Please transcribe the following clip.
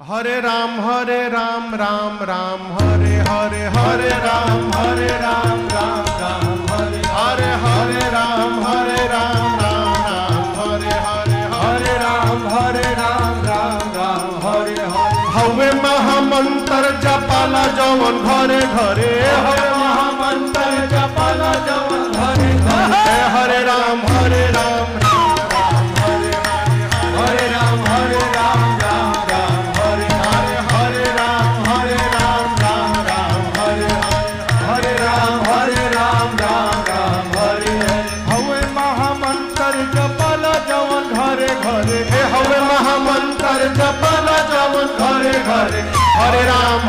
हरे राम राम राम हरे हरे हरे राम राम राम हरे हरे हरे राम राम राम हरे हरे हरे राम राम हरे हरे हवे महामंत्र जपाला जवन घरे घरे हरे महामंत्र जपाला जवन घरे घरे हरे राम हरे राम हरे राम हरे राम राम हरे हरे राम राम हरे हरे राम राम हरे हवे महामंत्र जपाला जवन घरे घरे हवे महामंत्र जपाला जवन घरे घरे हरे राम